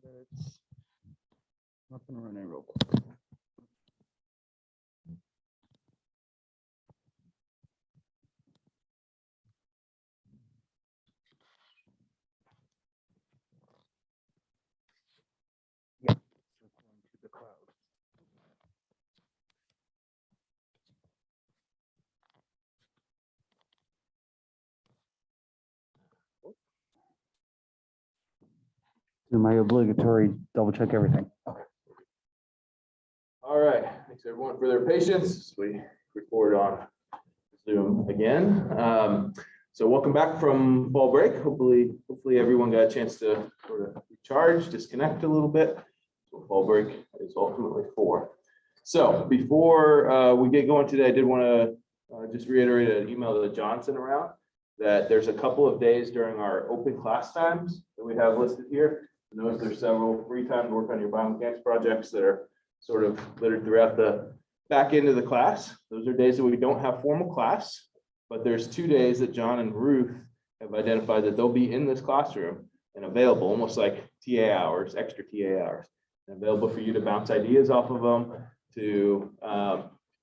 candidates. Nothing running real quick. Yeah, it's going to the cloud. Do my obligatory double check everything. Okay. All right, thanks everyone for their patience. We record on Zoom again. So welcome back from fall break. Hopefully everyone got a chance to sort of recharge, disconnect a little bit. So fall break is ultimately for. So before we get going today, I did want to just reiterate an email that John sent around that there's a couple of days during our open class times that we have listed here. Notice there's several free time to work on your biomechanics projects that are sort of littered throughout the back end of the class. Those are days that we don't have formal class, but there's 2 days that John and Ruth have identified that they'll be in this classroom and available, almost like TA hours, extra TA hours, and available for you to bounce ideas off of them, to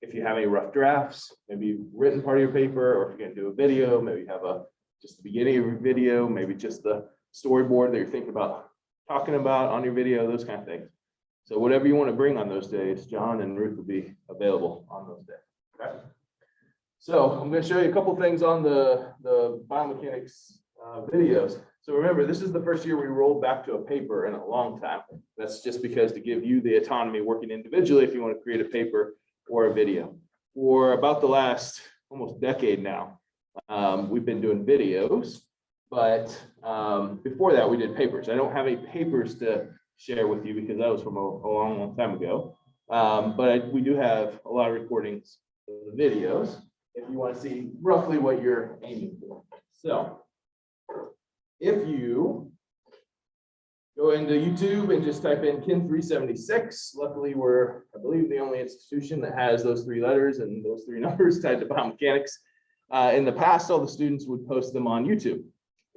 if you have any rough drafts, maybe written part of your paper, or if you're gonna do a video, maybe you have just the beginning of your video, maybe just the storyboard that you're thinking about talking about on your video, those kind of things. So whatever you want to bring on those days, John and Ruth will be available on those days. Okay. So I'm going to show you a couple things on the biomechanics videos. So remember, this is the first year we rolled back to a paper in a long time. That's just because to give you the autonomy working individually if you want to create a paper or a video. For about the last almost decade now, we've been doing videos, but before that we did papers. I don't have any papers to share with you because that was from a long time ago. But we do have a lot of recordings of the videos if you want to see roughly what you're aiming for. So if you go into YouTube and just type in KIN 376, luckily we're, I believe, the only institution that has those 3 letters and those 3 numbers tied to biomechanics. In the past, all the students would post them on YouTube.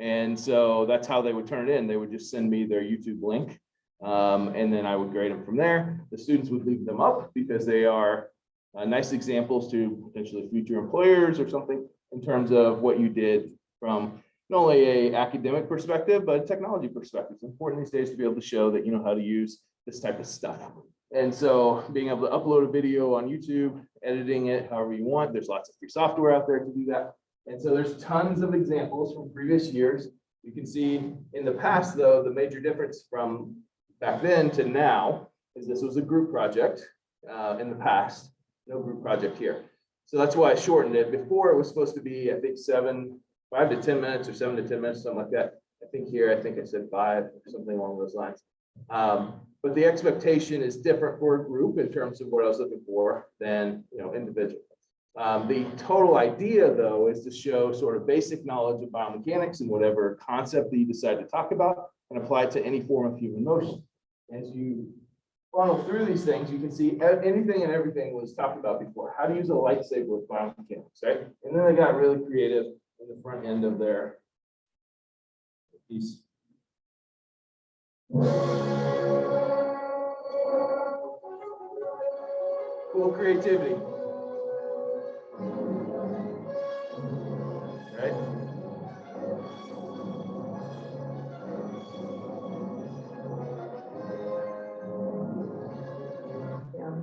And so that's how they would turn it in. They would just send me their YouTube link. And then I would grade them from there. The students would leave them up because they are nice examples to potentially future employers or something in terms of what you did from not only an academic perspective, but a technology perspective. It's important these days to be able to show that you know how to use this type of stuff. And so being able to upload a video on YouTube, editing it however you want, there's lots of free software out there to do that. And so there's tons of examples from previous years. You can see in the past, though, the major difference from back then to now is this was a group project in the past, no group project here. So that's why I shortened it. Before it was supposed to be, I think 5 to 10 minutes or 7 to 10 minutes, something like that. I think I said 5 or something along those lines. But the expectation is different for a group in terms of what I was looking for than individual. The total idea, though, is to show sort of basic knowledge of biomechanics and whatever concept that you decide to talk about and apply it to any form of human motion. As you funnel through these things, you can see anything and everything was talked about before. How to use a lightsaber with biomechanics, right? And then they got really creative in the front end of their piece. Cool creativity. Right?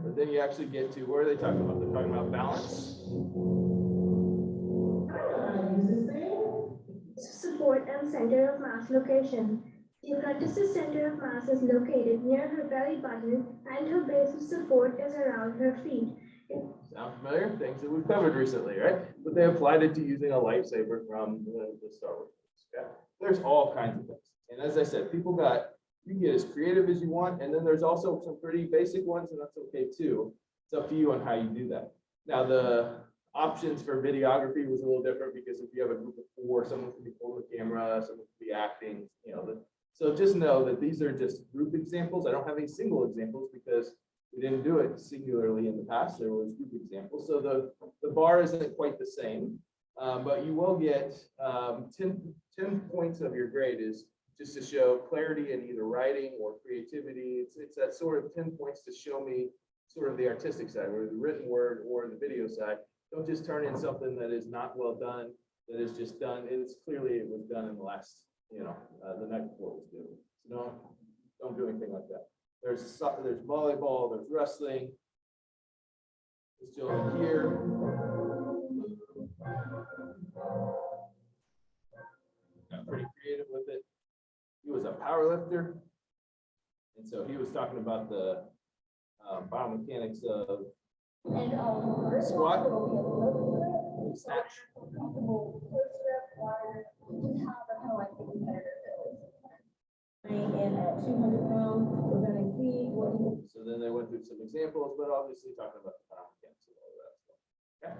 But then you actually get to, what are they talking about? They're talking about balance. Support and center of mass location. The apprentice's center of mass is located near her belly button and her base of support is around her feet. Sound familiar? Things that we've covered recently, right? But they applied it to using a lightsaber from the Star Wars. Okay? There's all kinds of things. And as I said, you can get as creative as you want. And then there's also some pretty basic ones, and that's okay too. It's up to you on how you do that. Now, the options for videography was a little different because if you have a group of 4, someone can be holding the camera, someone can be acting, so just know that these are just group examples. I don't have any single examples because we didn't do it singularly in the past. There was group examples. So the bar isn't quite the same, but you will get 10 points of your grade is just to show clarity in either writing or creativity. It's that sort of 10 points to show me sort of the artistic side, or the written word or the video side. Don't just turn in something that is not well done, that is just done. It's clearly it was done in the last, the night before it was due. So don't do anything like that. There's volleyball, there's wrestling. This gentleman here. Got pretty creative with it. He was a power lifter. And so he was talking about the biomechanics of squat, snatch. So then they went through some examples, but obviously talking about the biomechanics and all of that stuff. Okay.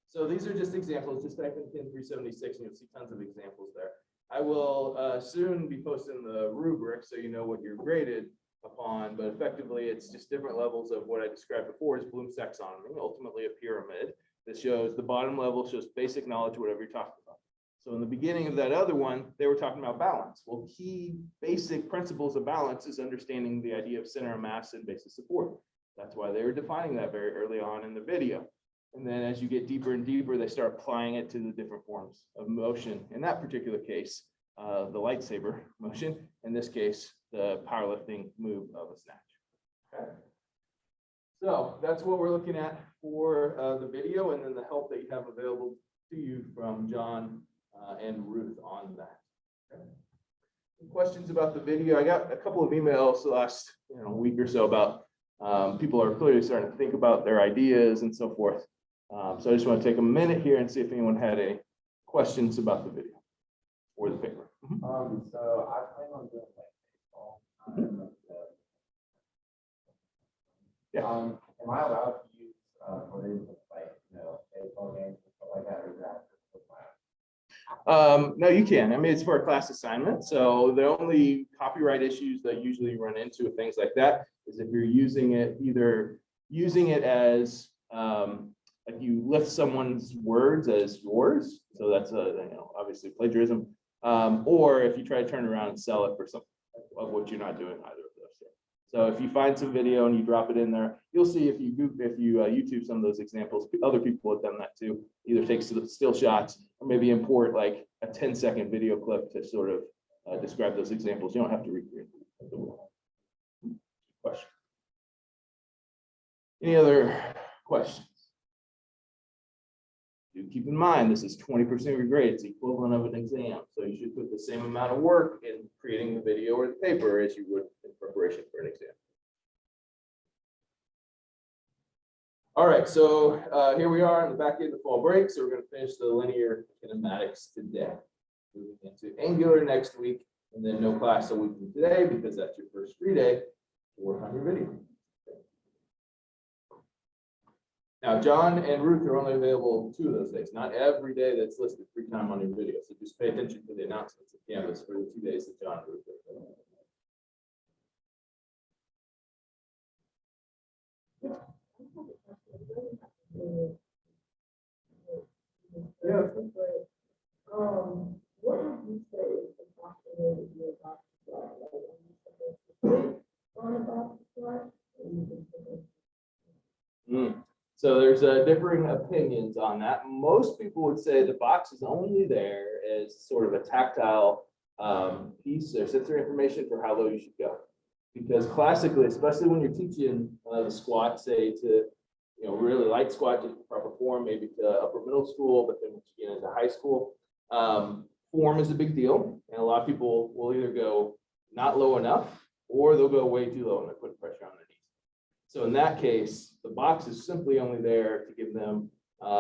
So these are just examples. Just type in Kin 376 and you'll see tons of examples there. I will soon be posting the rubric so you know what you're graded upon, but effectively it's just different levels of what I described before as Bloom's taxonomy, ultimately a pyramid that shows the bottom level shows basic knowledge, whatever you're talking about. So in the beginning of that other one, they were talking about balance. Well, key basic principles of balance is understanding the idea of center of mass and base of support. That's why they were defining that very early on in the video. And then as you get deeper and deeper, they start applying it to the different forms of motion. In that particular case, the lightsaber motion. In this case, the powerlifting move of a snatch. Okay. So that's what we're looking at for the video, and then the help that you have available to you from John and Ruth on that. Okay. Questions about the video? I got a couple of emails the last week or so about people are clearly starting to think about their ideas and so forth. So I just want to take a minute here and see if anyone had any questions about the video or the paper. So I plan on doing like baseball. Yeah. Am I allowed to use footage of like baseball games and stuff like that, or is that just my No, you can. I mean, it's for a class assignment. So the only copyright issues that usually run into with things like that is if you're using it, either using it as like you lift someone's words as yours. So that's obviously plagiarism. Or if you try to turn it around and sell it for something of what you're not doing either of those things. So if you find some video and you drop it in there, you'll see if you YouTube some of those examples, other people have done that too. Either take still shots or maybe import like a 10-second video clip to sort of describe those examples. You don't have to recreate them. Question. Any other questions? Do keep in mind, this is 20% of your grade. It's the equivalent of an exam. So you should put the same amount of work in creating the video or the paper as you would in preparation for an exam. All right, so here we are in the back end of fall break. So we're going to finish the linear kinematics today. Moving into Angular next week, and then no class a week from today because that's your first free day to work on your video. Now, John and Ruth are only available 2 of those days, not every day that's listed free time on your video. So just pay attention to the announcements of Canvas for the 2 days that John and Ruth are available. Yeah. What would you say is the possibility of your box So there's differing opinions on that. Most people would say the box is only there as sort of a tactile piece or sensory information for how low you should go. Because classically, especially when you're teaching the squat, say to really light squat, just proper form, maybe to upper middle school, but then once you get into high school, form is a big deal. And a lot of people will either go not low enough or they'll go way too low and they're putting pressure on their knees. So in that case, the box is simply only there to give them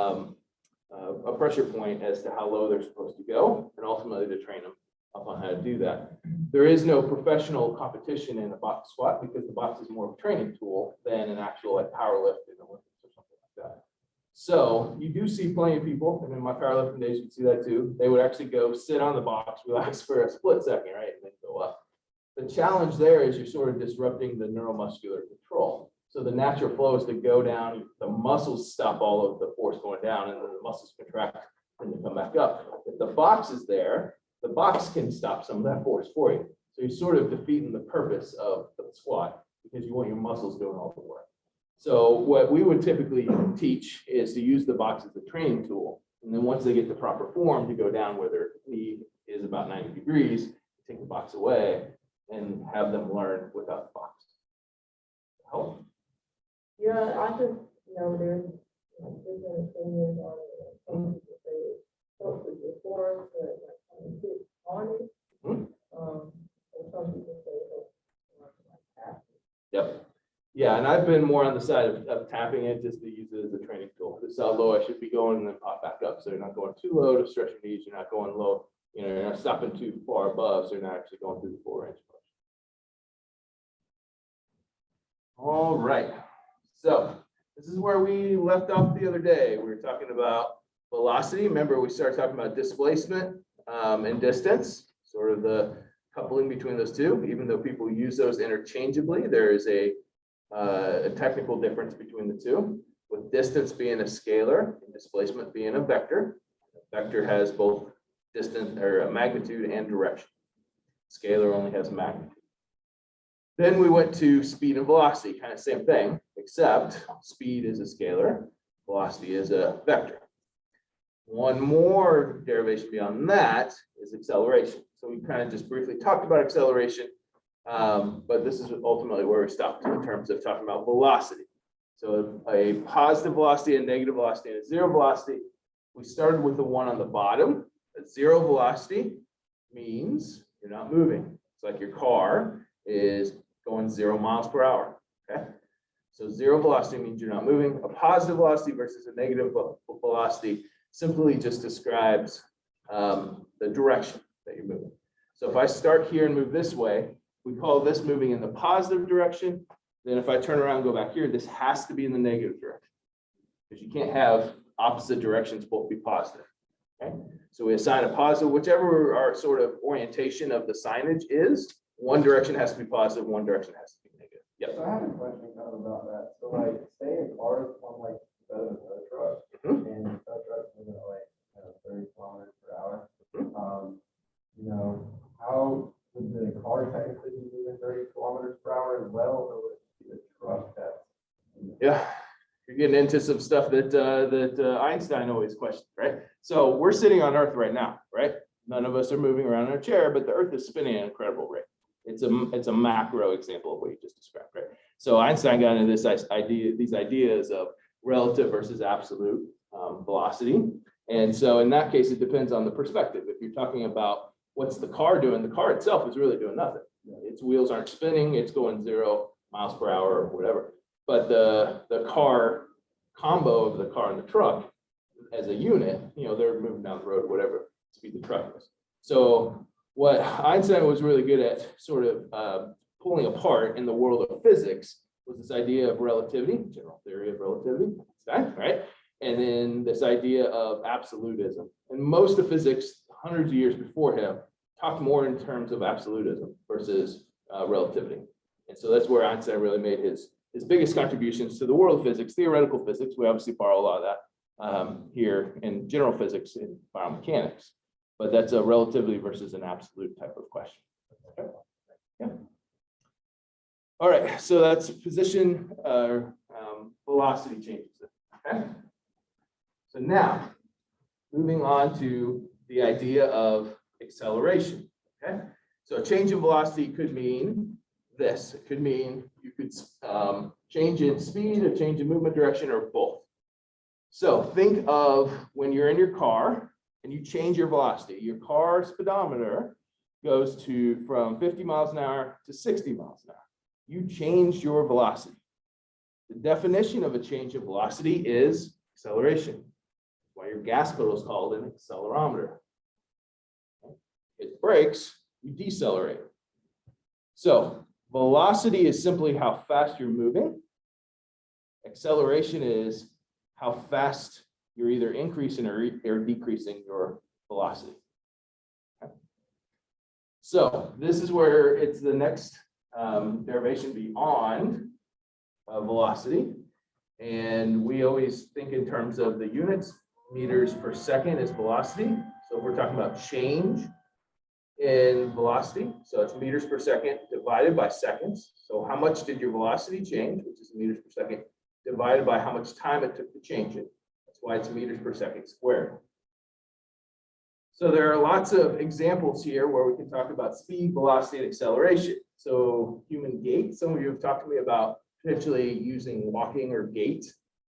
a pressure point as to how low they're supposed to go and ultimately to train them up on how to do that. There is no professional competition in the box squat because the box is more of a training tool than an actual like power lift in the Olympics or something like that. So you do see plenty of people, and in my powerlifting days, you see that too. They would actually go sit on the box, relax for a split second, right, and then go up. The challenge there is you're sort of disrupting the neuromuscular control. So the natural flow is to go down, the muscles stop all of the force going down, and then the muscles contract and they come back up. If the box is there, the box can stop some of that force for you. So you're sort of defeating the purpose of the squat because you want your muscles doing all the work. So what we would typically teach is to use the box as a training tool. And then once they get the proper form, to go down where their knee is about 90 degrees, take the box away and have them learn without the box. Help? Yeah, I just, there's like different opinions on it. Some people say it helps with your core, but like kind of sit on it. Mhm. And some people say it helps like tap. Yep. Yeah, and I've been more on the side of tapping it just to use it as a training tool. This is how low I should be going and then pop back up. So you're not going too low to stretch your knees. You're not going low. You're not stopping too far above. So you're not actually going through the full range of motion. All right. So this is where we left off the other day. We were talking about velocity. Remember, we started talking about displacement and distance, sort of the coupling between those two. Even though people use those interchangeably, there is a technical difference between the two, with distance being a scalar and displacement being a vector. A vector has both distance or a magnitude and direction. Scalar only has magnitude. Then we went to speed and velocity, kind of same thing, except speed is a scalar, velocity is a vector. One more derivation beyond that is acceleration. So we kind of just briefly talked about acceleration. But this is ultimately where we stopped in terms of talking about velocity. So a positive velocity, a negative velocity, and a zero velocity. We started with the one on the bottom. A zero velocity means you're not moving. It's like your car is going 0 miles per hour. Okay. So zero velocity means you're not moving. A positive velocity versus a negative velocity simply just describes the direction that you're moving. So if I start here and move this way, we call this moving in the positive direction. Then if I turn around and go back here, this has to be in the negative direction, because you can't have opposite directions both be positive. Okay, so we assign a positive, whichever our sort of orientation of the signage is. One direction has to be positive, one direction has to be negative. Yep. So I have a question kind of about that. So like, say a car is on like better than a tow truck, Mhm. and the tow truck's moving at like 30 kilometers per hour. Mhm. How would the car technically be moving 30 kilometers per hour as well, or would it be the truck that's? Yeah, you're getting into some stuff that Einstein always questioned, right? So we're sitting on Earth right now, right? None of us are moving around in a chair, but the Earth is spinning at an incredible rate. It's a macro example of what you just described, right? So Einstein got into these ideas of relative versus absolute velocity. And so in that case, it depends on the perspective. If you're talking about what's the car doing, the car itself is really doing nothing. Its wheels aren't spinning, it's going 0 miles per hour or whatever. But the car combo of the car and the truck as a unit, they're moving down the road, whatever speed the truck is. So what Einstein was really good at sort of pulling apart in the world of physics was this idea of relativity, general theory of relativity, right? And then this idea of absolutism. And most of physics, hundreds of years before him, talked more in terms of absolutism versus relativity. And so that's where Einstein really made his biggest contributions to the world of physics, theoretical physics. We obviously borrow a lot of that here in general physics and biomechanics, but that's a relativity versus an absolute type of question. Okay. Yeah. All right, so that's position velocity changes. Okay. So now, moving on to the idea of acceleration. Okay. So a change in velocity could mean this. It could mean you could change in speed, a change in movement direction, or both. So think of when you're in your car and you change your velocity. Your car speedometer goes from 50 miles an hour to 60 miles an hour. You changed your velocity. The definition of a change of velocity is acceleration. That's why your gas pedal is called an accelerometer. It brakes, you decelerate. So velocity is simply how fast you're moving. Acceleration is how fast you're either increasing or decreasing your velocity. Okay. So this is where it's the next derivation beyond velocity. And we always think in terms of the units. Meters per second is velocity. So if we're talking about change in velocity. So it's meters per second divided by seconds. So how much did your velocity change, which is meters per second, divided by how much time it took to change it. That's why it's meters per second squared. So there are lots of examples here where we can talk about speed, velocity, and acceleration. So human gait, some of you have talked to me about potentially using walking or gait,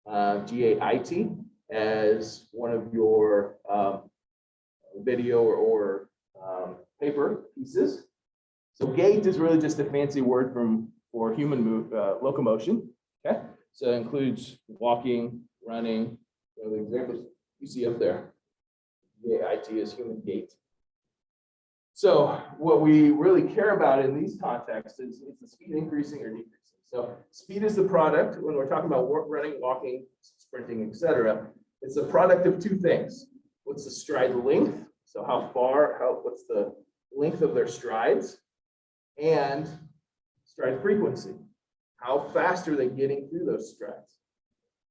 G-A-I-T, as one of your video or paper pieces. So gait is really just a fancy word for human locomotion. Okay, so it includes walking, running. The examples you see up there. Gait is human gait. So what we really care about in these contexts is the speed increasing or decreasing. So speed is the product when we're talking about running, walking, sprinting, etc. It's a product of two things. What's the stride length? So what's the length of their strides? And stride frequency. How fast are they getting through those strides?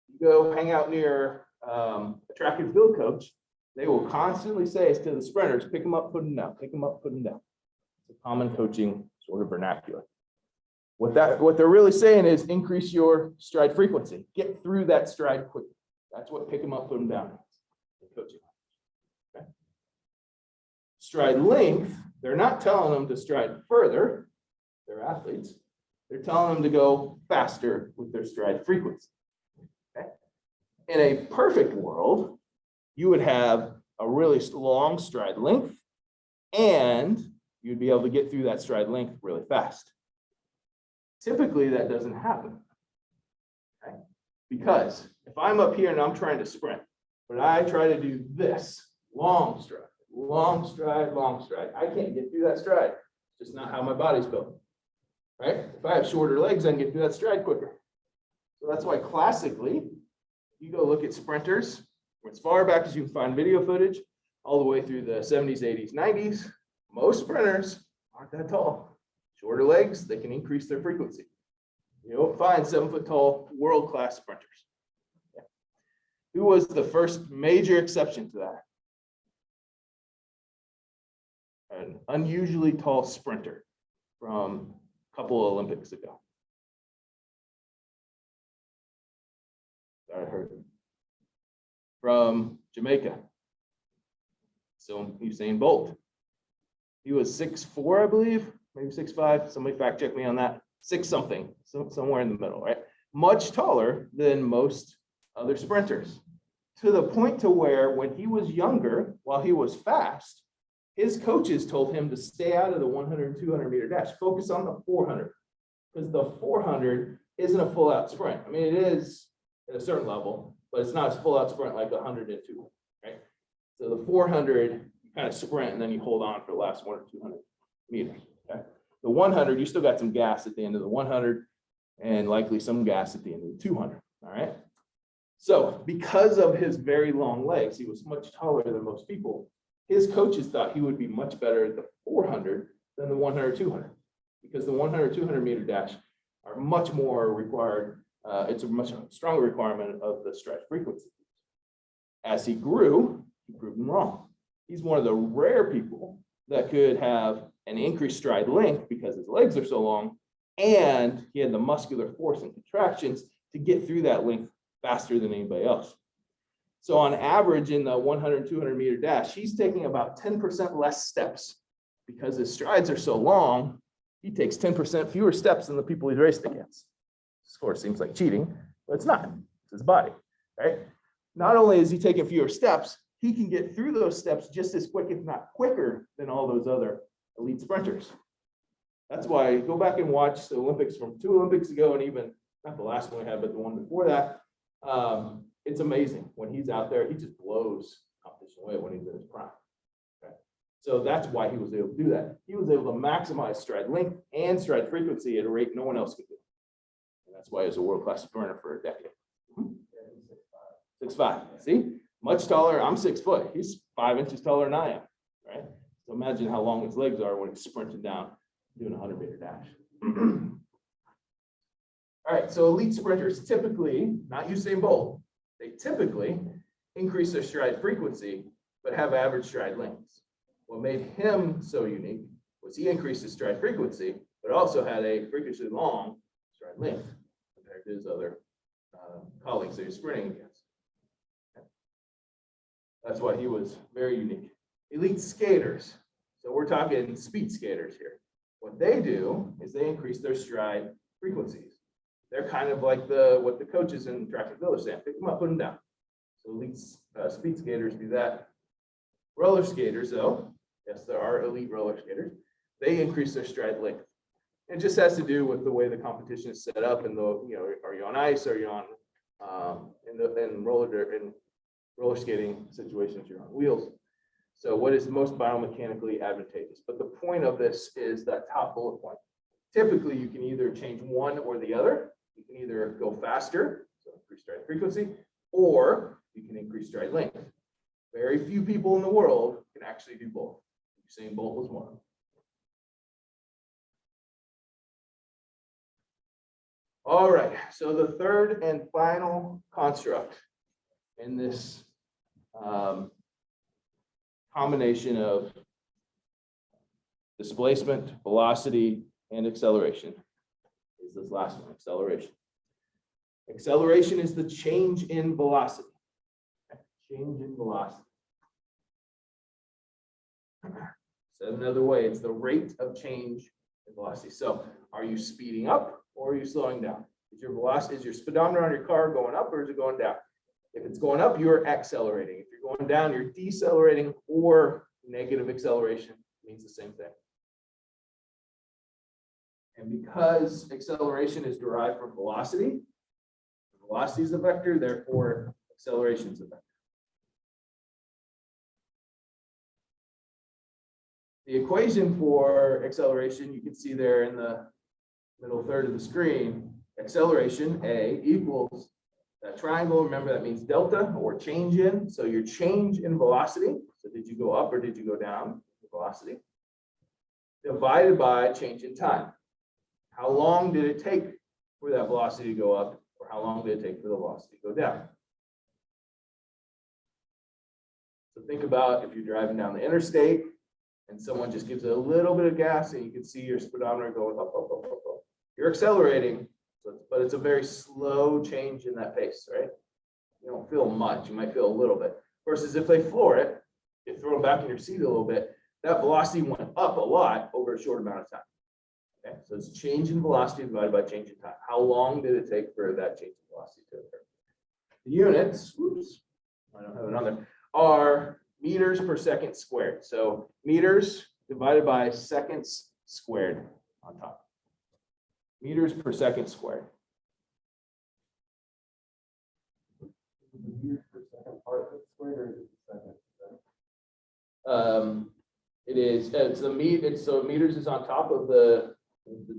You go hang out near a track and field coach, they will constantly say to the sprinters, pick them up, put them down, pick them up, put them down. It's a common coaching sort of vernacular. What they're really saying is increase your stride frequency. Get through that stride quickly. That's what pick them up, put them down is. Coaching. Okay. Stride length, they're not telling them to stride further. They're athletes. They're telling them to go faster with their stride frequency. Okay. In a perfect world, you would have a really long stride length and you'd be able to get through that stride length really fast. Typically, that doesn't happen. Okay? Because if I'm up here and I'm trying to sprint, but I try to do this long stride, long stride, long stride, I can't get through that stride. It's just not how my body's built. Right? If I have shorter legs, I can get through that stride quicker. So that's why classically, you go look at sprinters as far back as you can find video footage, all the way through the 70s, 80s, 90s. Most sprinters aren't that tall. Shorter legs, they can increase their frequency. You don't find 7-foot-tall world-class sprinters. Yeah. Who was the first major exception to that? An unusually tall sprinter from a couple of Olympics ago. I heard from Jamaica. So Usain Bolt. He was 6'4", I believe, maybe 6'5". Somebody fact check me on that. 6 something, somewhere in the middle, right? Much taller than most other sprinters. To the point to where when he was younger, while he was fast, his coaches told him to stay out of the 100 and 200 meter dash, focus on the 400, because the 400 isn't a full out sprint. I mean, it is at a certain level, but it's not a full out sprint like 100 and 200, right? So the 400, you kind of sprint and then you hold on for the last 100 or 200 meters, okay? The 100, you still got some gas at the end of the 100 and likely some gas at the end of the 200, all right? So because of his very long legs, he was much taller than most people. His coaches thought he would be much better at the 400 than the 100, 200, because the 100, 200 meter dash are much more required. It's a much stronger requirement of the stride frequency. As he grew, he proved him wrong. He's one of the rare people that could have an increased stride length because his legs are so long, and he had the muscular force and contractions to get through that length faster than anybody else. So on average in the 100, 200 meter dash, he's taking about 10% less steps because his strides are so long. He takes 10% fewer steps than the people he's raced against. Of course, seems like cheating, but it's not. It's his body, right? Not only is he taking fewer steps, he can get through those steps just as quick, if not quicker, than all those other elite sprinters. That's why go back and watch the Olympics from 2 Olympics ago, and even not the last one we had, but the one before that. It's amazing when he's out there, he just blows competition away when he's in his prime. Okay? So that's why he was able to do that. He was able to maximize stride length and stride frequency at a rate no one else could do. And that's why he was a world-class sprinter for a decade. 6'5", see? Much taller. I'm 6 foot. He's 5 inches taller than I am, right? So imagine how long his legs are when he's sprinting down, doing a 100 meter dash. All right, so elite sprinters typically, not Usain Bolt, they typically increase their stride frequency, but have average stride lengths. What made him so unique was he increased his stride frequency, but also had a freakishly long stride length compared to his other colleagues that he's sprinting against. That's why he was very unique. Elite skaters. So we're talking speed skaters here. What they do is they increase their stride frequencies. They're kind of like what the coaches in track and field are saying, pick them up, put them down. So elite speed skaters do that. Roller skaters, though, yes, there are elite roller skaters. They increase their stride length. It just has to do with the way the competition is set up, and are you on ice? Are you on in roller skating situations? You're on wheels. So what is most biomechanically advantageous? But the point of this is that top bullet point. Typically, you can either change one or the other. You can either go faster, so increase stride frequency, or you can increase stride length. Very few people in the world can actually do both. Usain Bolt was one. All right, so the third and final construct in this combination of displacement, velocity, and acceleration is this last one, acceleration. Acceleration is the change in velocity. Change in velocity. Said another way, it's the rate of change in velocity. So are you speeding up or are you slowing down? Is your velocity, is your speedometer on your car going up or is it going down? If it's going up, you're accelerating. If you're going down, you're decelerating, or negative acceleration means the same thing. And because acceleration is derived from velocity, velocity is a vector, therefore acceleration is a vector. The equation for acceleration, you can see there in the middle third of the screen. Acceleration, A, equals that triangle. Remember, that means delta, or change in. So your change in velocity, so did you go up or did you go down in velocity, divided by change in time. How long did it take for that velocity to go up, or how long did it take for the velocity to go down? So think about if you're driving down the interstate and someone just gives it a little bit of gas and you can see your speedometer going up, up, up, up, up. You're accelerating, but it's a very slow change in that pace, right? You don't feel much, you might feel a little bit. Versus if they floor it, you throw them back in your seat a little bit, that velocity went up a lot over a short amount of time. Okay, so it's change in velocity divided by change in time. How long did it take for that change in velocity to occur? The units, oops, I don't have it on there, are meters per second squared. So meters divided by seconds squared on top. Meters per second squared. Meters per second part of squared, or is it the second? It is, so meters is on top of the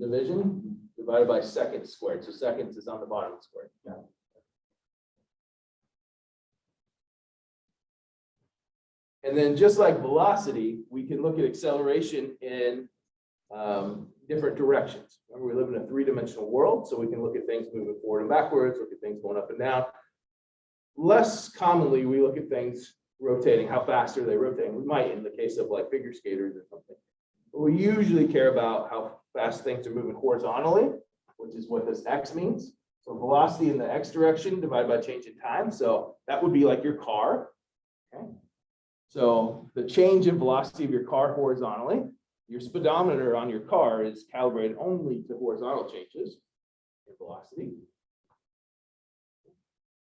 division divided by seconds squared. So seconds is on the bottom of the square. Yeah. And then just like velocity, we can look at acceleration in different directions. Remember, we live in a three-dimensional world, so we can look at things moving forward and backwards, look at things going up and down. Less commonly, we look at things rotating. How fast are they rotating? We might in the case of like figure skaters or something. But we usually care about how fast things are moving horizontally, which is what this X means. So velocity in the X direction divided by change in time. So that would be like your car. Okay. So the change in velocity of your car horizontally, your speedometer on your car is calibrated only to horizontal changes in velocity.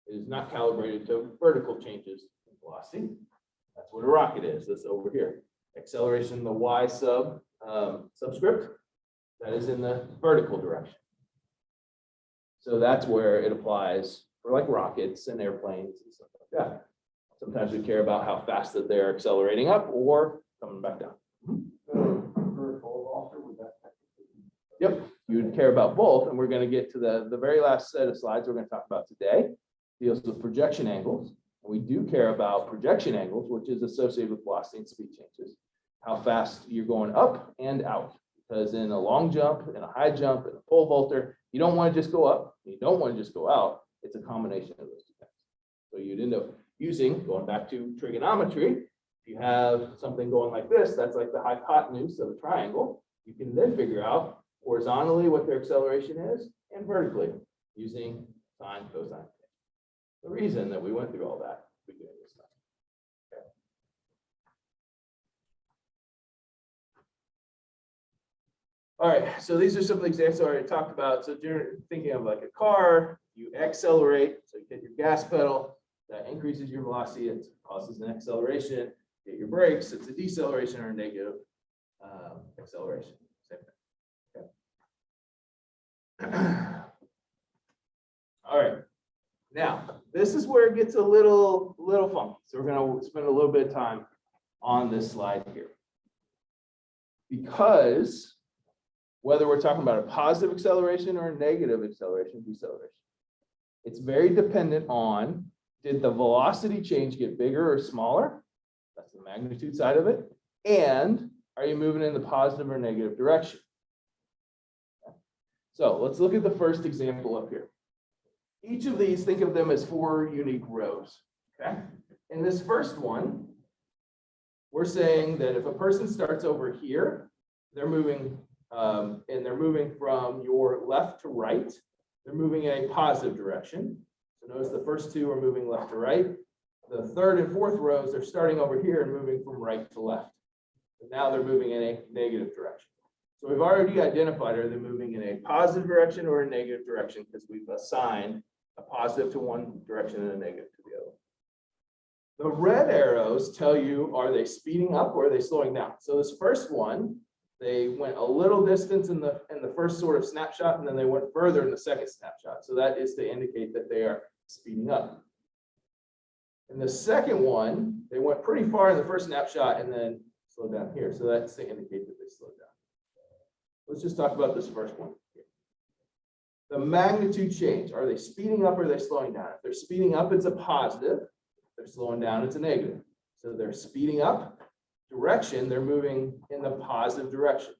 It is not calibrated to vertical changes in velocity. That's what a rocket is. This over here. Acceleration, the Y subscript, that is in the vertical direction. So that's where it applies for like rockets and airplanes and stuff like that. Sometimes we care about how fast that they're accelerating up or coming back down. Yep, you would care about both, and we're going to get to the very last set of slides we're going to talk about today. Deals with projection angles. And we do care about projection angles, which is associated with velocity and speed changes. How fast you're going up and out. Because in a long jump, in a high jump, in a pole vaulter, you don't want to just go up, you don't want to just go out. It's a combination of those two things. So you'd end up using, going back to trigonometry, If you have something going like this, that's like the hypotenuse of a triangle. You can then figure out horizontally what their acceleration is and vertically using sine, cosine. The reason that we went through all that beginning this time. Okay. All right, so these are some of the examples I already talked about. So you're thinking of like a car, you accelerate, so you hit your gas pedal, that increases your velocity, it causes an acceleration. Hit your brakes, it's a deceleration or a negative acceleration. Same thing. Okay. All right. Now, this is where it gets a little funky. So we're going to spend a little bit of time on this slide here. Because whether we're talking about a positive acceleration or a negative acceleration, deceleration, it's very dependent on, did the velocity change get bigger or smaller? That's the magnitude side of it. And are you moving in the positive or negative direction? Okay. So let's look at the first example up here. Each of these, think of them as 4 unique rows. Okay. In this first one, we're saying that if a person starts over here, they're moving and they're moving from your left to right. They're moving in a positive direction. So notice the first 2 are moving left to right. The third and fourth rows, they're starting over here and moving from right to left. And now they're moving in a negative direction. So we've already identified, are they moving in a positive direction or a negative direction? Because we've assigned a positive to one direction and a negative to the other. The red arrows tell you, are they speeding up or are they slowing down? So this first one, they went a little distance in the first sort of snapshot, and then they went further in the second snapshot. So that is to indicate that they are speeding up. In the second one, they went pretty far in the first snapshot and then slowed down here. So that's to indicate that they slowed down. Let's just talk about this first one. The magnitude change. Are they speeding up or are they slowing down? If they're speeding up, it's a positive. If they're slowing down, it's a negative. So they're speeding up direction, they're moving in the positive direction.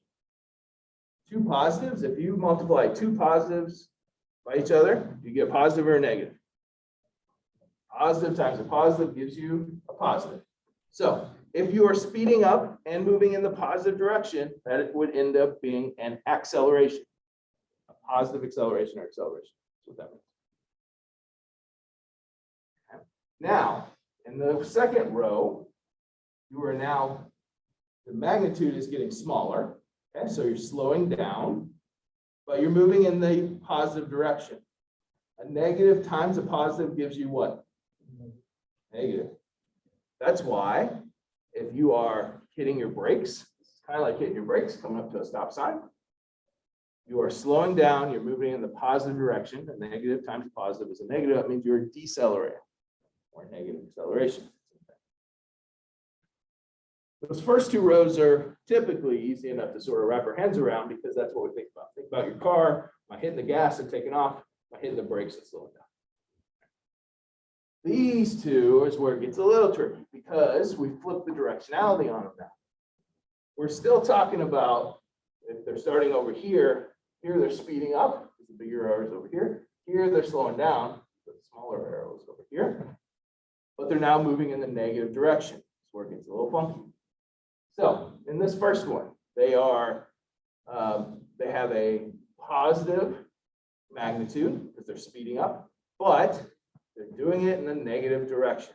2 positives, if you multiply 2 positives by each other, you get positive or a negative. Positive times a positive gives you a positive. So if you are speeding up and moving in the positive direction, that would end up being an acceleration. A positive acceleration or acceleration. That's what that means. Okay. Now, in the second row, you are now, the magnitude is getting smaller. Okay, so you're slowing down, but you're moving in the positive direction. A negative times a positive gives you what? Negative. That's why if you are hitting your brakes, it's kind of like hitting your brakes coming up to a stop sign. You are slowing down, you're moving in the positive direction. A negative times positive is a negative. That means you're decelerating or negative acceleration. Those first 2 rows are typically easy enough to sort of wrap our heads around because that's what we think about. Think about your car, am I hitting the gas and taking off? Am I hitting the brakes and slowing down? These 2 is where it gets a little tricky because we flip the directionality on them now. We're still talking about if they're starting over here, here they're speeding up, the bigger arrows over here. Here they're slowing down, the smaller arrows over here. But they're now moving in the negative direction. That's where it gets a little funky. So in this first one, they have a positive magnitude because they're speeding up, but they're doing it in the negative direction.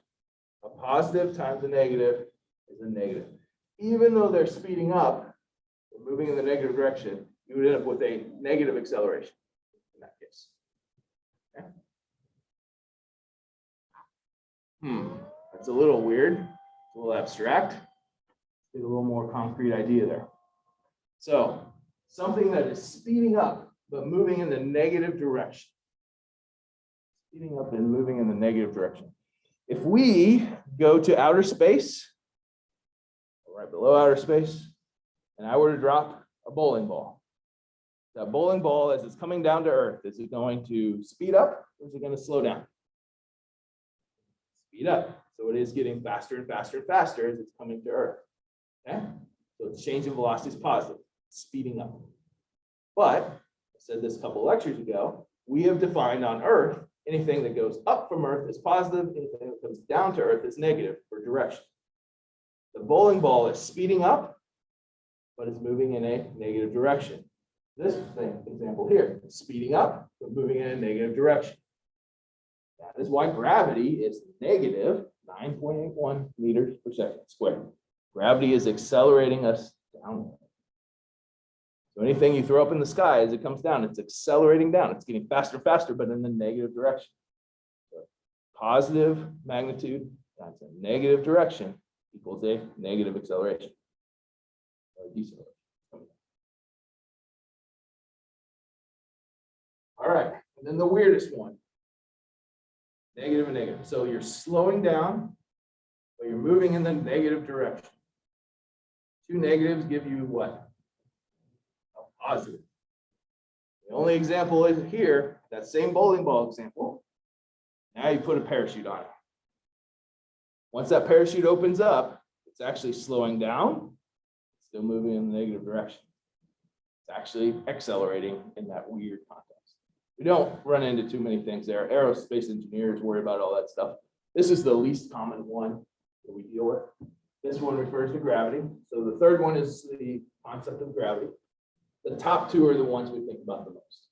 A positive times a negative is a negative. Even though they're speeding up, they're moving in the negative direction, you would end up with a negative acceleration in that case. Okay. That's a little weird, it's a little abstract. Get a little more concrete idea there. So something that is speeding up, but moving in the negative direction. Speeding up and moving in the negative direction. If we go to outer space, right below outer space, and I were to drop a bowling ball, that bowling ball, as it's coming down to Earth, is it going to speed up or is it going to slow down? Speed up. So it is getting faster and faster and faster as it's coming to Earth. Okay, so the change in velocity is positive, speeding up. But I said this a couple of lectures ago, we have defined on Earth, anything that goes up from Earth is positive, anything that comes down to Earth is negative for direction. The bowling ball is speeding up, but it's moving in a negative direction. This thing, example here, is speeding up, but moving in a negative direction. That is why gravity is negative 9.81 meters per second squared. Gravity is accelerating us downward. So anything you throw up in the sky as it comes down, it's accelerating down. It's getting faster and faster, but in the negative direction. So positive magnitude times a negative direction equals a negative acceleration. Or deceleration. All right, and then the weirdest one. Negative and negative. So you're slowing down, but you're moving in the negative direction. Two negatives give you what? A positive. The only example is here, that same bowling ball example. Now you put a parachute on it. Once that parachute opens up, it's actually slowing down, still moving in the negative direction. It's actually accelerating in that weird context. We don't run into too many things there. Aerospace engineers worry about all that stuff. This is the least common one that we deal with. This one refers to gravity. So the third one is the concept of gravity. The top two are the ones we think about the most.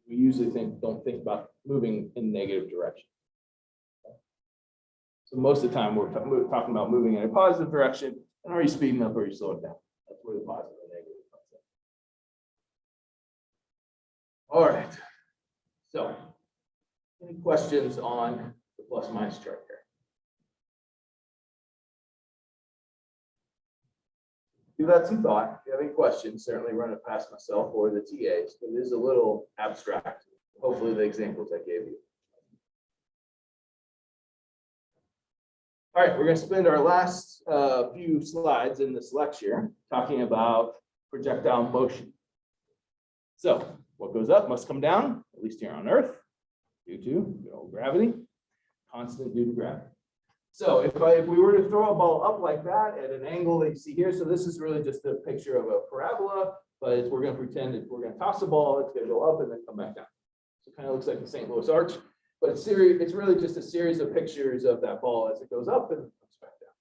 We usually don't think about moving in negative direction. So most of the time we're talking about moving in a positive direction, and are you speeding up or are you slowing down? That's where the positive and negative comes in. All right. So, any questions on the plus minus chart here? Give that some thought. If you have any questions, certainly run it past myself or the TAs. It is a little abstract. Hopefully the examples I gave you. All right, we're going to spend our last few slides in this lecture talking about projectile motion. So, what goes up must come down, at least here on Earth, due to gravity, constant due to gravity. So if we were to throw a ball up like that at an angle that you see here, so this is really just a picture of a parabola, but we're going to pretend that we're going to toss a ball, it's going to go up and then come back down. So it kind of looks like the St. Louis Arch, but it's really just a series of pictures of that ball as it goes up and comes back down.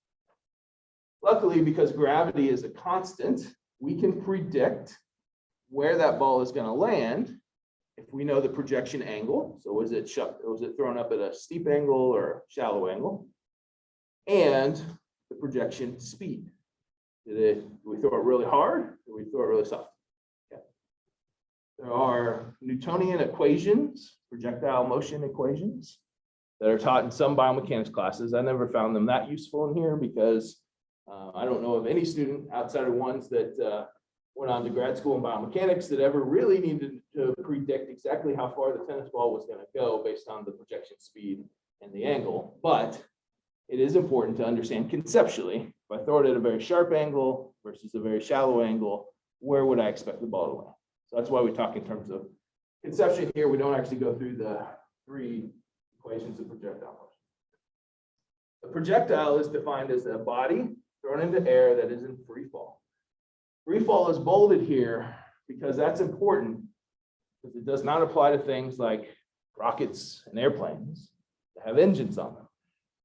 Luckily, because gravity is a constant, we can predict where that ball is going to land if we know the projection angle. So was it thrown up at a steep angle or shallow angle? And the projection speed. Do we throw it really hard or do we throw it really soft? Okay. There are Newtonian equations, projectile motion equations, that are taught in some biomechanics classes. I never found them that useful in here because I don't know of any student outside of ones that went on to grad school in biomechanics that ever really needed to predict exactly how far the tennis ball was going to go based on the projection speed and the angle. But it is important to understand conceptually, if I throw it at a very sharp angle versus a very shallow angle, where would I expect the ball to land? So that's why we talk in terms of conception here. We don't actually go through the three equations of projectile motion. The projectile is defined as a body thrown into air that is in free fall. Free fall is bolded here because that's important, because it does not apply to things like rockets and airplanes that have engines on them.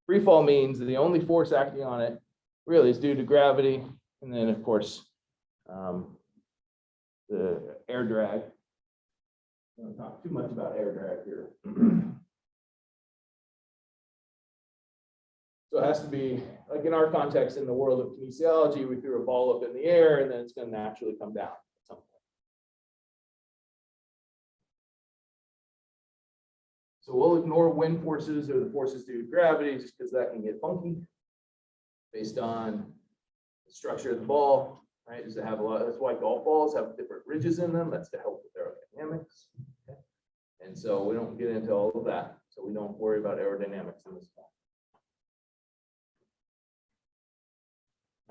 Free fall means that the only force acting on it really is due to gravity, and then of course the air drag. I don't talk too much about air drag here. So it has to be, like in our context, in the world of kinesiology, we threw a ball up in the air and then it's going to naturally come down at some point. So we'll ignore wind forces or the forces due to gravity just because that can get funky based on the structure of the ball, right? Does it have a lot? That's why golf balls have different ridges in them. That's to help with aerodynamics. Okay. And so we don't get into all of that. So we don't worry about aerodynamics in this ball.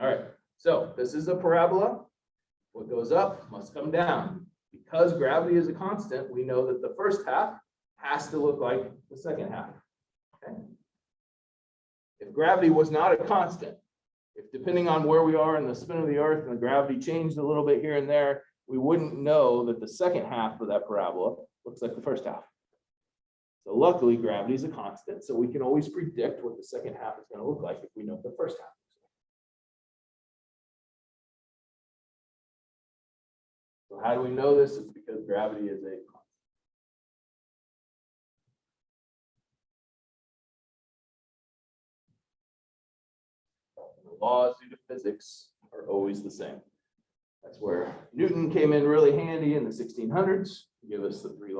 All right, so this is a parabola. What goes up must come down. Because gravity is a constant, we know that the first half has to look like the second half. Okay? If gravity was not a constant, if depending on where we are in the spin of the earth and the gravity changed a little bit here and there, we wouldn't know that the second half of that parabola looks like the first half. So luckily, gravity is a constant, so we can always predict what the second half is going to look like if we know the first half. So how do we know this? It's because gravity is a constant. The laws due to physics are always the same. That's where Newton came in really handy in the 1600s to give us the three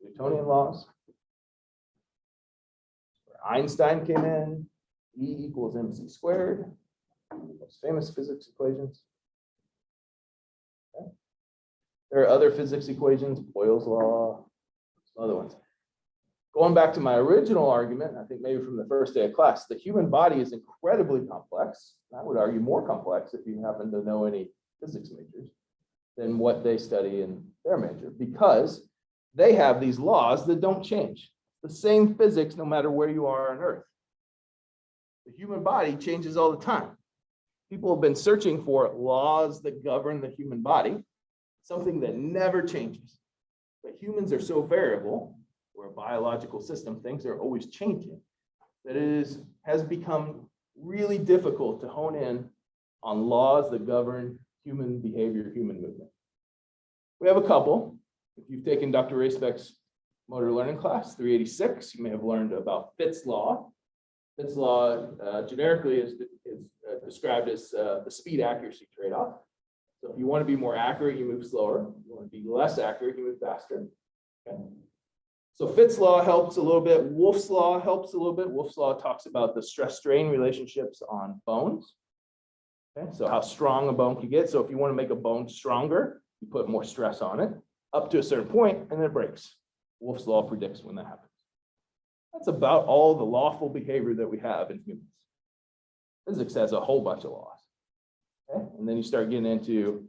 Newtonian laws. Where Einstein came in, E equals mc squared, most famous physics equations. Okay. There are other physics equations, Boyle's law, some other ones. Going back to my original argument, I think maybe from the first day of class, the human body is incredibly complex. I would argue more complex if you happen to know any physics majors than what they study in their major, because they have these laws that don't change. The same physics no matter where you are on Earth. The human body changes all the time. People have been searching for laws that govern the human body, something that never changes. But humans are so variable, we're a biological system, things are always changing, that it has become really difficult to hone in on laws that govern human behavior, human movement. We have a couple. If you've taken Dr. Racebeck's motor learning class, 386, you may have learned about Fitts' law. Fitts' law generically is described as the speed accuracy trade-off. So if you want to be more accurate, you move slower. If you want to be less accurate, you move faster. Okay. So Fitts' law helps a little bit. Wolff's law helps a little bit. Wolff's law talks about the stress-strain relationships on bones. Okay, so how strong a bone can get. So if you want to make a bone stronger, you put more stress on it up to a certain point, and then it breaks. Wolff's law predicts when that happens. That's about all the lawful behavior that we have in humans. Physics has a whole bunch of laws. Okay? And then you start getting into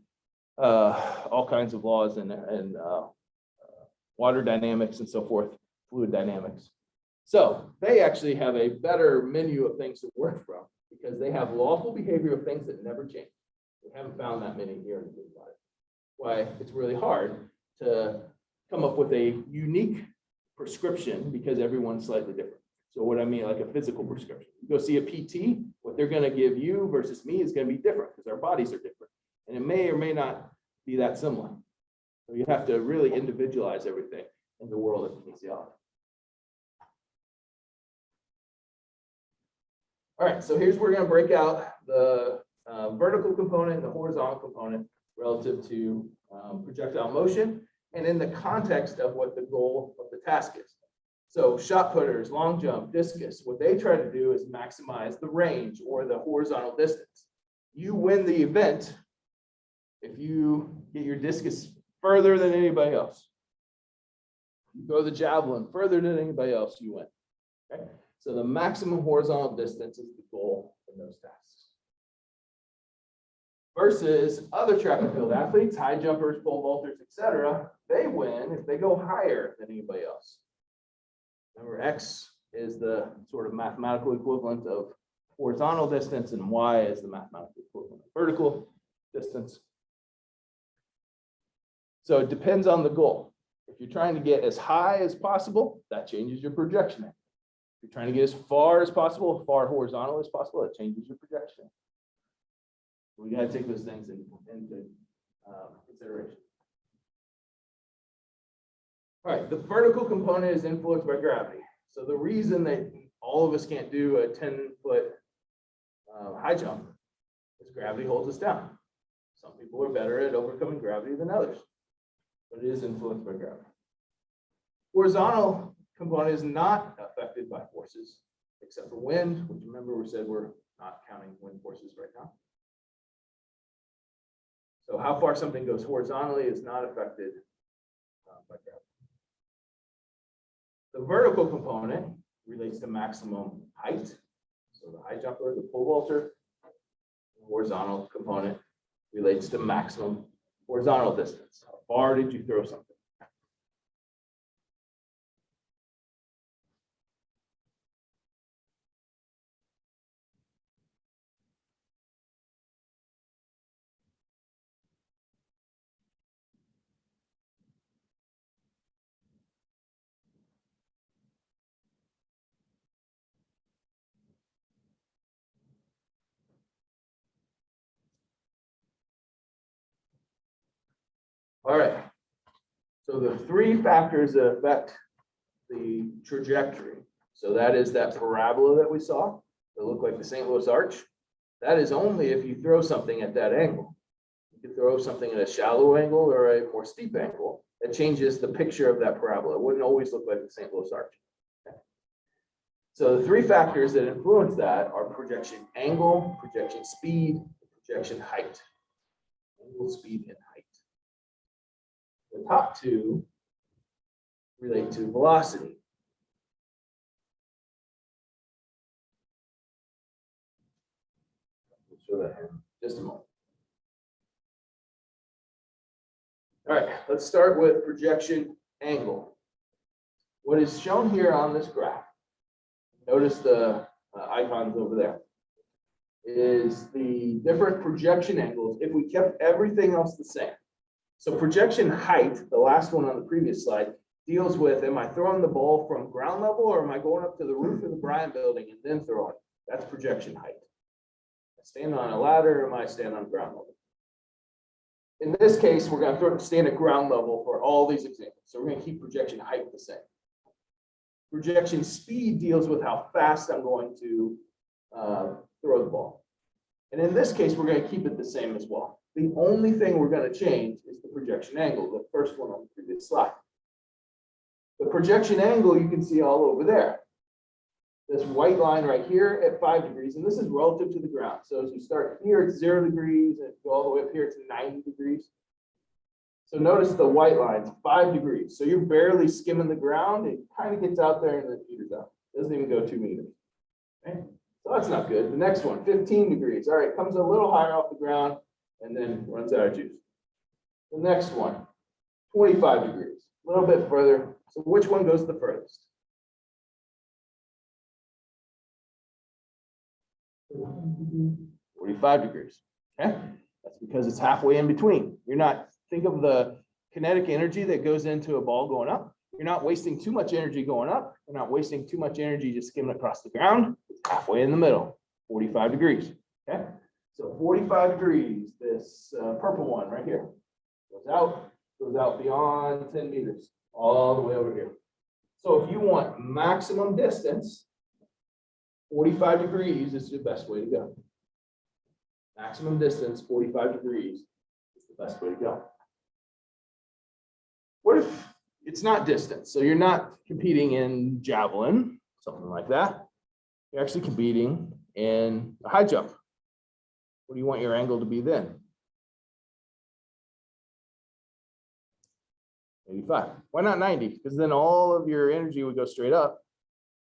all kinds of laws and water dynamics and so forth, fluid dynamics. So they actually have a better menu of things to work from because they have lawful behavior of things that never change. We haven't found that many here in the human body. Why it's really hard to come up with a unique prescription because everyone's slightly different. So what I mean, like a physical prescription. You go see a PT, what they're going to give you versus me is going to be different because our bodies are different. And it may or may not be that similar. So you have to really individualize everything in the world of kinesiology. All right, so here's where we're going to break out the vertical component and the horizontal component relative to projectile motion and in the context of what the goal of the task is. So shot putters, long jump, discus, what they try to do is maximize the range or the horizontal distance. You win the event if you get your discus further than anybody else. You throw the javelin further than anybody else, you win. Okay? So the maximum horizontal distance is the goal in those tasks. Versus other track and field athletes, high jumpers, pole vaulters, etc., they win if they go higher than anybody else. Remember, X is the sort of mathematical equivalent of horizontal distance, and Y is the mathematical equivalent of vertical distance. So it depends on the goal. If you're trying to get as high as possible, that changes your projection angle. If you're trying to get as far as possible, as far horizontal as possible, it changes your projection angle. We got to take those things into consideration. All right, the vertical component is influenced by gravity. So the reason that all of us can't do a 10-foot high jump is gravity holds us down. Some people are better at overcoming gravity than others, but it is influenced by gravity. Horizontal component is not affected by forces except for wind, which remember we said we're not counting wind forces right now. So how far something goes horizontally is not affected by gravity. The vertical component relates to maximum height. So the high jumper, the pole vaulter, the horizontal component relates to maximum horizontal distance. How far did you throw something? All right. So the three factors that affect the trajectory. So that is that parabola that we saw that looked like the St. Louis Arch. That is only if you throw something at that angle. You could throw something at a shallow angle or a more steep angle. That changes the picture of that parabola. It wouldn't always look like the St. Louis Arch. Okay. So the three factors that influence that are projection angle, projection speed, projection height. Angle, speed, and height. The top two relate to velocity. We'll show that here in just a moment. All right, let's start with projection angle. What is shown here on this graph, notice the icons over there, is the different projection angles if we kept everything else the same. So projection height, the last one on the previous slide, deals with, am I throwing the ball from ground level or am I going up to the roof of the Bryant building and then throwing it? That's projection height. I stand on a ladder, or am I stand on ground level? In this case, we're going to stand at ground level for all these examples. So we're going to keep projection height the same. Projection speed deals with how fast I'm going to throw the ball. And in this case, we're going to keep it the same as well. The only thing we're going to change is the projection angle, the first one on the previous slide. The projection angle you can see all over there. This white line right here at 5 degrees, and this is relative to the ground. So as you start here, it's 0 degrees, and go all the way up here, it's 90 degrees. So notice the white line's 5 degrees. So you're barely skimming the ground. It kind of gets out there and then peters out. Doesn't even go 2 meters. Okay? So that's not good. The next one, 15 degrees. All right, comes a little higher off the ground and then runs out of juice. The next one, 25 degrees, a little bit further. So which one goes the furthest? 45 degrees. Okay, that's because it's halfway in between. You're not, think of the kinetic energy that goes into a ball going up. You're not wasting too much energy going up. You're not wasting too much energy just skimming across the ground. It's halfway in the middle, 45 degrees. Okay, so 45 degrees, this purple one right here goes out beyond 10 meters, all the way over here. So if you want maximum distance, 45 degrees is the best way to go. Maximum distance, 45 degrees is the best way to go. What if it's not distance? So you're not competing in javelin, something like that. You're actually competing in a high jump. What do you want your angle to be then? 85. Why not 90? Because then all of your energy would go straight up.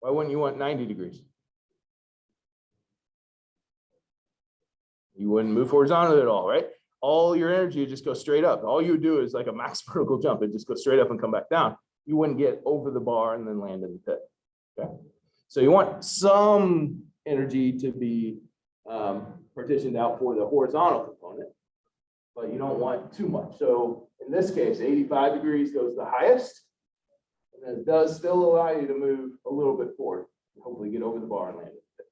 Why wouldn't you want 90 degrees? You wouldn't move horizontally at all, right? All your energy would just go straight up. All you would do is like a max vertical jump. It just goes straight up and come back down. You wouldn't get over the bar and then land in the pit. Okay. So you want some energy to be partitioned out for the horizontal component, but you don't want too much. So in this case, 85 degrees goes the highest, and then it does still allow you to move a little bit forward, and hopefully get over the bar and land in the pit.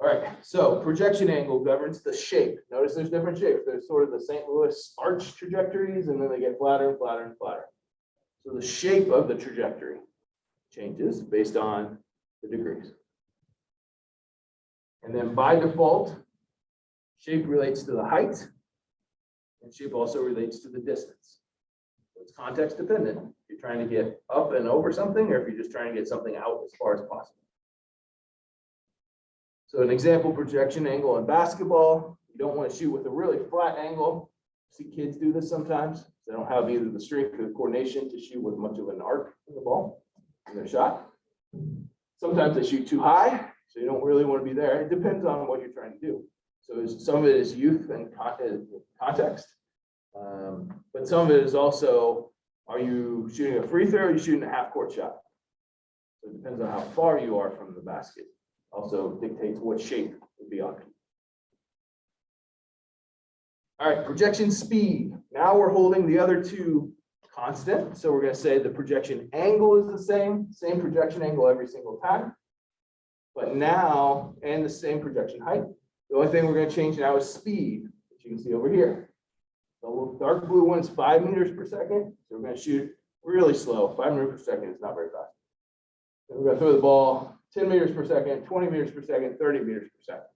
All right, so projection angle governs the shape. Notice there's different shapes. There's sort of the St. Louis arch trajectories, and then they get flatter and flatter and flatter. So the shape of the trajectory changes based on the degrees. And then by default, shape relates to the height, and shape also relates to the distance. So it's context dependent. If you're trying to get up and over something, or if you're just trying to get something out as far as possible. So an example projection angle in basketball, you don't want to shoot with a really flat angle. See kids do this sometimes. They don't have either the strength or the coordination to shoot with much of an arc in the ball in their shot. Sometimes they shoot too high, so you don't really want to be there. It depends on what you're trying to do. So some of it is youth and context, but some of it is also, are you shooting a free throw or are you shooting a half-court shot? So it depends on how far you are from the basket. Also dictates what shape would be on it. All right, projection speed. Now we're holding the other two constant. So we're going to say the projection angle is the same projection angle every single time. But now, and the same projection height. The only thing we're going to change now is speed, which you can see over here. The dark blue one's 5 meters per second. So we're going to shoot really slow. 5 meters per second is not very fast. Then we're going to throw the ball 10 meters per second, 20 meters per second, 30 meters per second.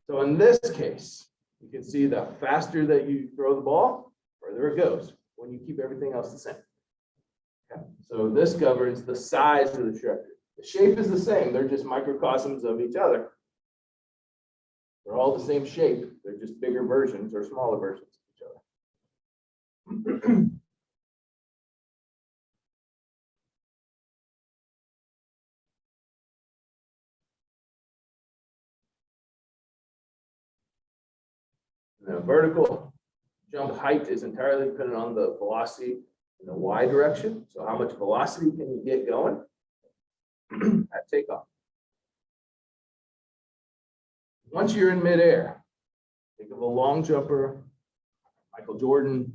So in this case, you can see the faster that you throw the ball, further it goes when you keep everything else the same. Okay. So this governs the size of the trajectory. The shape is the same. They're just microcosms of each other. They're all the same shape. They're just bigger versions or smaller versions of each other. The vertical jump height is entirely dependent on the velocity in the y direction. So how much velocity can you get going at takeoff? Once you're in midair, think of a long jumper, Michael Jordan,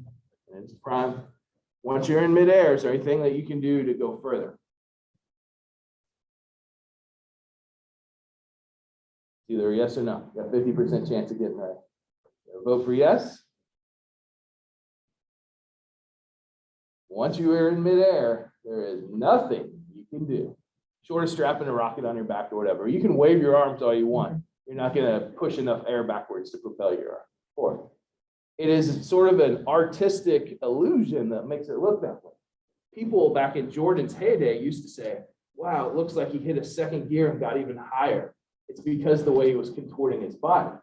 in his prime. Once you're in midair, is there anything that you can do to go further? Either yes or no. You got 50% chance of getting right. Vote for yes. Once you are in midair, there is nothing you can do short of strapping a rocket on your back or whatever. You can wave your arms all you want. You're not going to push enough air backwards to propel your arm forward. It is sort of an artistic illusion that makes it look that way. People back in Jordan's heyday used to say, wow, it looks like he hit a second gear and got even higher. It's because the way he was contorting his body.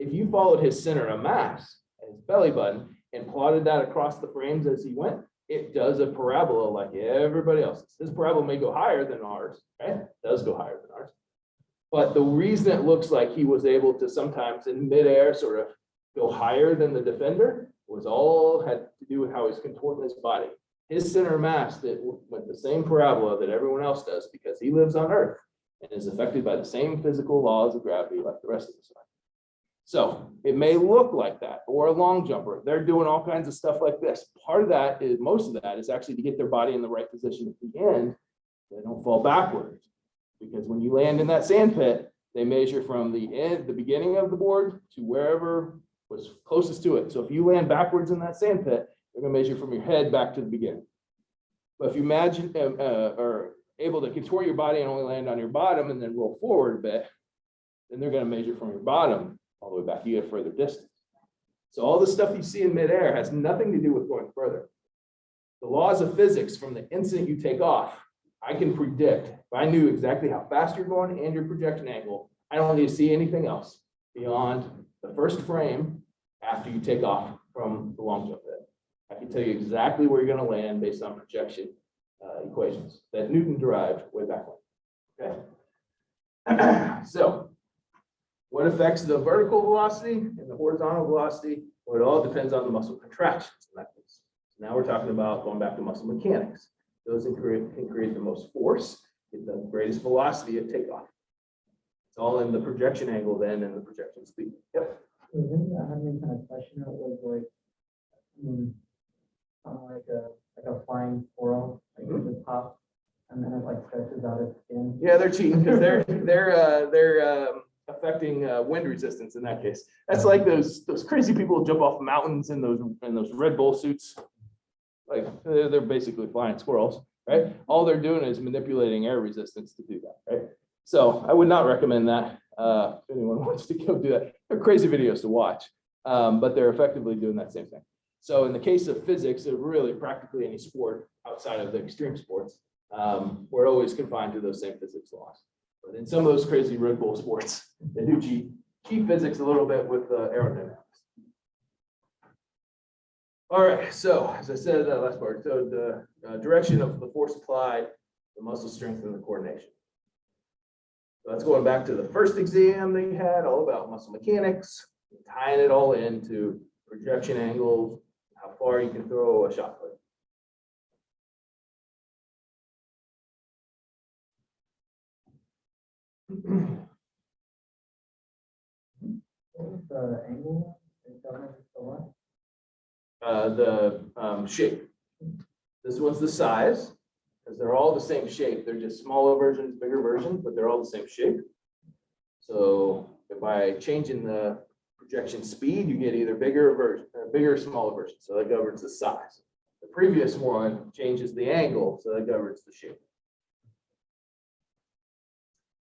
If you followed his center of mass and his belly button and plotted that across the frames as he went, it does a parabola like everybody else's. This parabola may go higher than ours, right? It does go higher than ours. But the reason it looks like he was able to sometimes in midair sort of go higher than the defender was all had to do with how he's contorting his body. His center of mass that went the same parabola that everyone else does because he lives on Earth and is affected by the same physical laws of gravity like the rest of us are. So it may look like that, or a long jumper. They're doing all kinds of stuff like this. Part of that is, most of that is actually to get their body in the right position at the end. They don't fall backwards. Because when you land in that sand pit, they measure from the end, the beginning of the board to wherever was closest to it. So if you land backwards in that sand pit, they're going to measure from your head back to the beginning. But if you imagine are able to contort your body and only land on your bottom and then roll forward a bit, then they're going to measure from your bottom all the way back. You get further distance. So all the stuff you see in midair has nothing to do with going further. The laws of physics from the instant you take off, I can predict. If I knew exactly how fast you're going and your projection angle, I don't need to see anything else beyond the first frame after you take off from the long jump pit. I can tell you exactly where you're going to land based on projection equations that Newton derived way back when. Okay. So what affects the vertical velocity and the horizontal velocity? Well, it all depends on the muscle contractions in that case. Now we're talking about going back to muscle mechanics. Those can create the most force, get the greatest velocity at takeoff. It's all in the projection angle then and the projection speed. Yep. I had any kind of question. It was like a flying squirrel, like at the top, and then it like stretches out its skin. Yeah, they're cheating because they're affecting wind resistance in that case. That's like those crazy people who jump off mountains in those Red Bull suits. Like they're basically flying squirrels, right? All they're doing is manipulating air resistance to do that, right? So I would not recommend that. If anyone wants to go do that, they're crazy videos to watch, but they're effectively doing that same thing. So in the case of physics, it really practically any sport outside of the extreme sports, we're always confined to those same physics laws. But in some of those crazy Red Bull sports, they do cheat physics a little bit with aerodynamics. All right, so as I said last part, so the direction of the force applied, the muscle strength and the coordination. So that's going back to the first exam they had, all about muscle mechanics, tying it all into projection angles, how far you can throw a shot put. What was the angle? Is that the what? The shape. This one's the size, because they're all the same shape. They're just smaller versions, bigger versions, but they're all the same shape. So by changing the projection speed, you get either bigger bigger or smaller version, so that governs the size. The previous one changes the angle, so that governs the shape.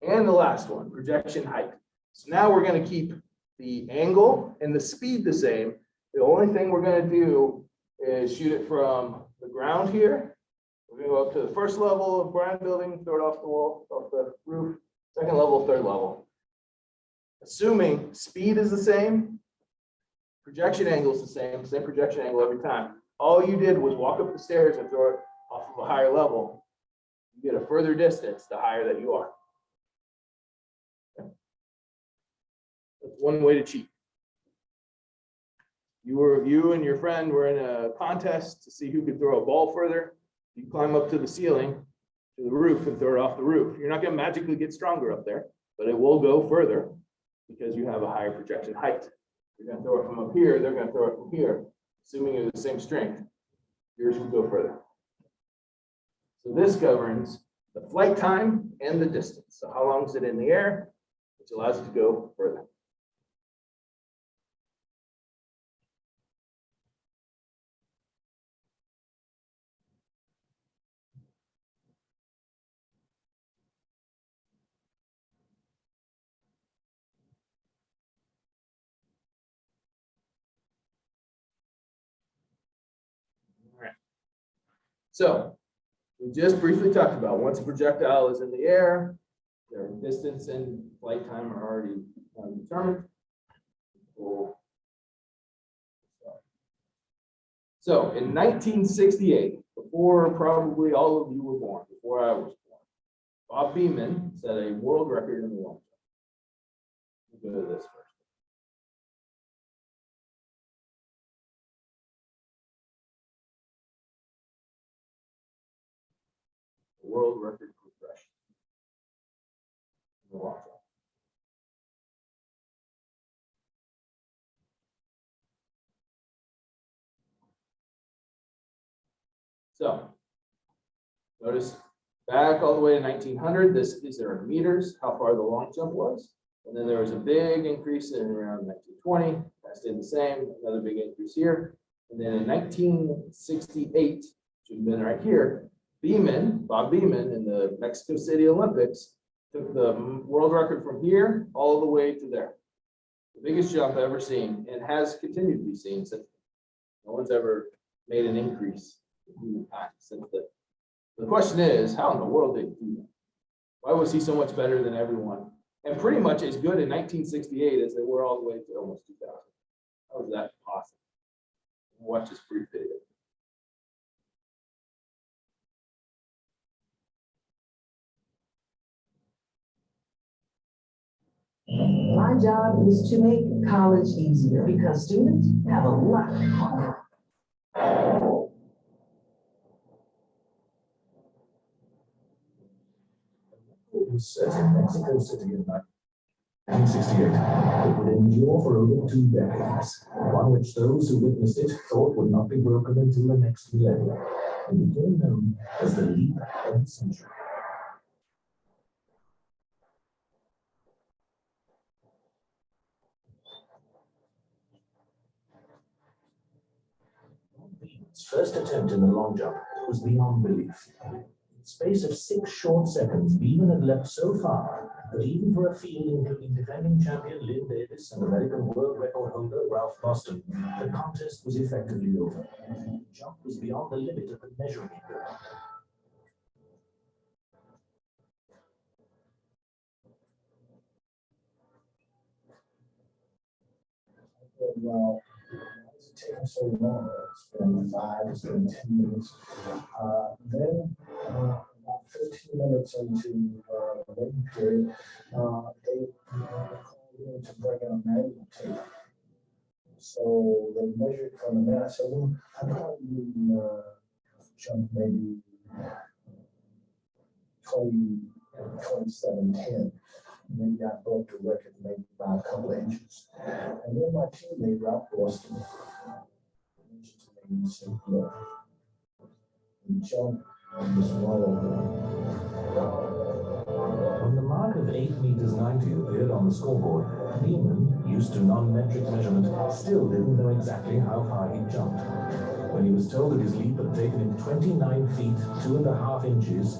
And the last one, projection height. So now we're going to keep the angle and the speed the same. The only thing we're going to do is shoot it from the ground here. We're going to go up to the first level of brand building, throw it off the wall, off the roof, second level, third level. Assuming speed is the same, projection angle is the same projection angle every time. All you did was walk up the stairs and throw it off of a higher level. You get a further distance the higher that you are. That's one way to cheat. You and your friend were in a contest to see who could throw a ball further. You climb up to the ceiling, to the roof, and throw it off the roof. You're not going to magically get stronger up there, but it will go further because you have a higher projection height. You're going to throw it from up here, they're going to throw it from here, assuming you're the same strength. Yours will go further. So this governs the flight time and the distance. So how long is it in the air, which allows it to go further. So we just briefly talked about once a projectile is in the air, their distance and flight time are already determined. So in 1968, before probably all of you were born, before I was born, Bob Beamon set a world record in the long jump. We'll go to this first. World record progression in the long jump. So notice back all the way to 1900, these are in meters, how far the long jump was. And then there was a big increase in around 1920, that stayed the same, another big increase here. And then in 1968, which would have been right here, Bob Beamon in the Mexico City Olympics took the world record from here all the way to there. The biggest jump ever seen, and has continued to be seen since. No one's ever made an increase since then. The question is, how in the world did he do that? Why was he so much better than everyone? And pretty much as good in 1968 as they were all the way to almost 2000. How is that possible? Watch this brief video. My job is to make college easier because students have a lot of homework. It was set in Mexico City in 1968. It would endure for over 2 decades, one which those who witnessed it thought would not be broken until the next millennium, and became known as the Leap of the Century. His first attempt in the long jump was beyond belief. In the space of 6 short seconds, Beamon had leapt so far that even for a field including defending champion Lynn Davis and American world record holder Ralph Boston, the contest was effectively over. The jump was beyond the limit of the measuring field. Well, it's taking so long, it's been 5, it's been 10 minutes. Then about 15 minutes into the waiting period, they called in to bring in a manual tape. So they measured from the mat. So well, I thought you jump maybe 27:10. Maybe I broke the record maybe by a couple of inches. And then my teammate, Ralph Boston, mentioned to me and said, look, the jump on this wall When the mark of 8 meters 90 appeared on the scoreboard, Beeman, used to non-metric measurement, still didn't know exactly how far he jumped. When he was told that his leap had taken him 29 feet, 2.5 inches,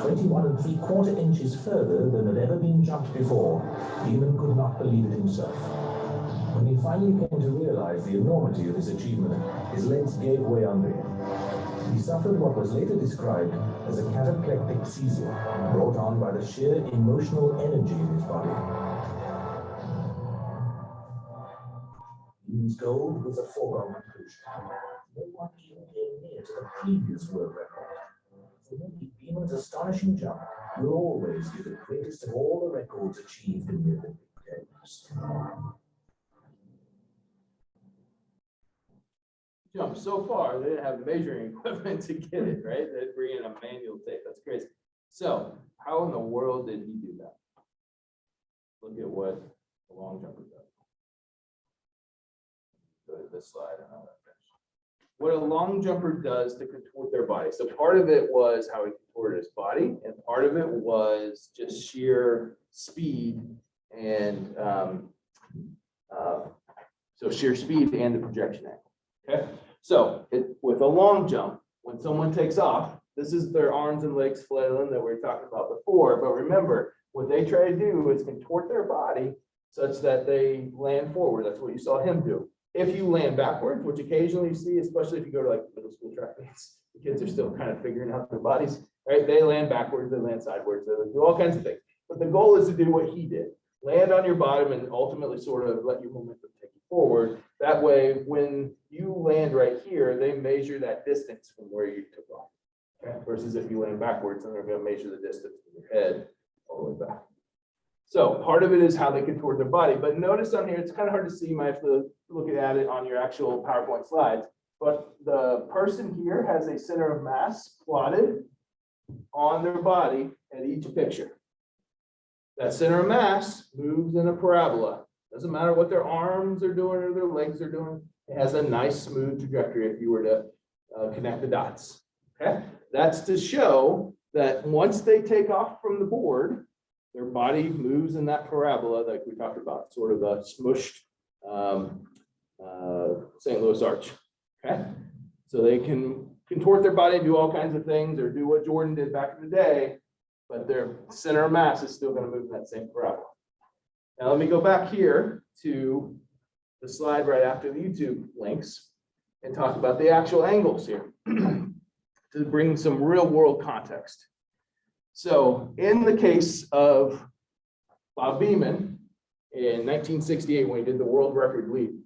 21 3/4 inches further than had ever been jumped before, Beeman could not believe it himself. When he finally came to realize the enormity of his achievement, his legs gave way under him. He suffered what was later described as a cataplectic seizure, brought on by the sheer emotional energy in his body. Beeman's gold was a foregone conclusion. No one even came near to the previous world record. For me, Beeman's astonishing jump will always be the greatest of all the records achieved in the Olympic Games. Jumped so far, they didn't have measuring equipment to get it, right? They'd bring in a manual tape. That's crazy. So how in the world did he do that? Look at what the long jumper does. Go to this slide. And I'll finish. What a long jumper does to contort their body. So part of it was how he contorted his body, and part of it was just sheer speed and sheer speed and the projection angle. Okay, so with a long jump, when someone takes off, this is their arms and legs flailing that we were talking about before. But remember, what they try to do is contort their body such that they land forward. That's what you saw him do. If you land backwards, which occasionally you see, especially if you go to like middle school track meets, the kids are still kind of figuring out their bodies, right? They land backwards, they land sideways, they do all kinds of things. But the goal is to do what he did. Land on your bottom and ultimately sort of let your momentum take you forward. That way, when you land right here, they measure that distance from where you took off. Okay? Versus if you land backwards, then they're going to measure the distance from your head all the way back. So part of it is how they contort their body. But notice on here, it's kind of hard to see. You might have to look at it on your actual PowerPoint slides. But the person here has a center of mass plotted on their body at each picture. That center of mass moves in a parabola. Doesn't matter what their arms are doing or their legs are doing. It has a nice smooth trajectory if you were to connect the dots. Okay, that's to show that once they take off from the board, their body moves in that parabola like we talked about, sort of a smushed St. Louis arch. Okay, so they can contort their body and do all kinds of things, or do what Jordan did back in the day, but their center of mass is still going to move in that same parabola. Now let me go back here to the slide right after the YouTube links and talk about the actual angles here to bring some real world context. So in the case of Bob Beeman in 1968, when he did the world record leap,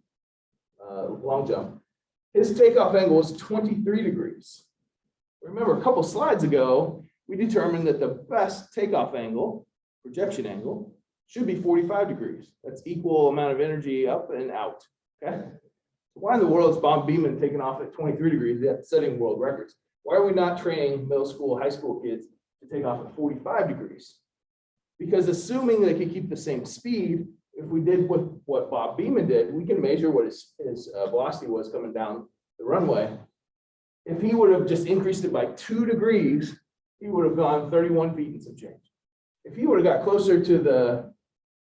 long jump, his takeoff angle was 23 degrees. Remember, a couple slides ago, we determined that the best takeoff angle, projection angle, should be 45 degrees. That's equal amount of energy up and out. Okay. Why in the world is Bob Beeman taking off at 23 degrees, yet setting world records? Why are we not training middle school, high school kids to take off at 45 degrees? Because assuming they could keep the same speed, if we did what Bob Beeman did, we can measure what his velocity was coming down the runway. If he would have just increased it by 2 degrees, he would have gone 31 feet and some change. If he would have got closer to the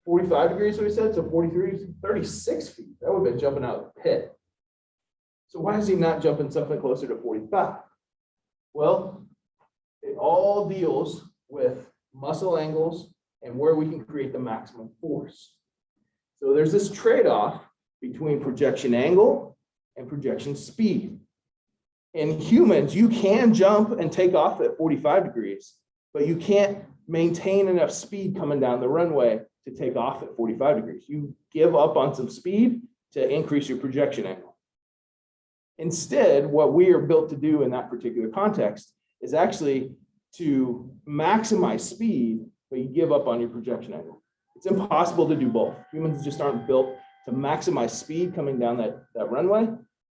45 degrees, so we said, so 43, 36 feet, that would have been jumping out of the pit. So why is he not jumping something closer to 45? Well, it all deals with muscle angles and where we can create the maximum force. So there's this trade-off between projection angle and projection speed. In humans, you can jump and take off at 45 degrees, but you can't maintain enough speed coming down the runway to take off at 45 degrees. You give up on some speed to increase your projection angle. Instead, what we are built to do in that particular context is actually to maximize speed, but you give up on your projection angle. It's impossible to do both. Humans just aren't built to maximize speed coming down that runway